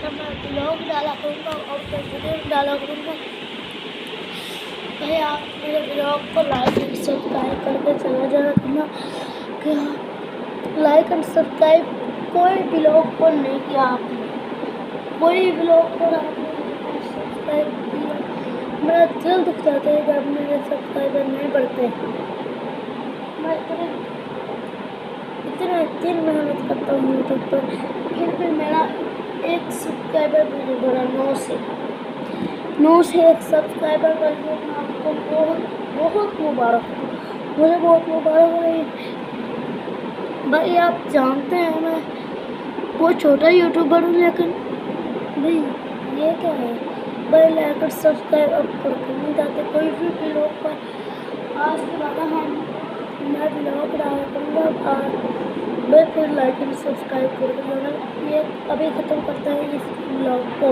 जब मैं ब्लॉग डाला करूँगा और कोई वीडियो डाला करूँगा, भाई आप मेरे ब्लॉग को लाइक एंड सब्सक्राइब करके चला जाना करना कि हाँ, लाइक एंड सब्सक्राइब कोई ब्लॉग को नहीं किया आपने, कोई ब्लॉग पर आपने सब्सक्राइब किया, मेरा दिल दुख जाता है जब मेरे सब्सक्राइबर नहीं बढ़ते। मैं इतनी मेहनत करता हूँ यूट्यूब पर, फिर भी मेरा एक सब्सक्राइबर भी नहीं बढ़ा। 9 से 1 सब्सक्राइबर कर दिया। मैं आपको बहुत मुबारक, मुझे बहुत मुबारक भाई। भाई आप जानते हैं मैं बहुत छोटा यूट्यूबर हूँ, लेकिन भाई ये क्या है भाई, लाइक और सब्सक्राइब अब करके नहीं जाते कोई भी ब्लॉग पर। आज के बाद मैं ब्लॉग डाला करूँगा भाई, फिर लाइक एंड सब्सक्राइब करके जाना। ये अभी ख़त्म करता है इस ब्लॉग को।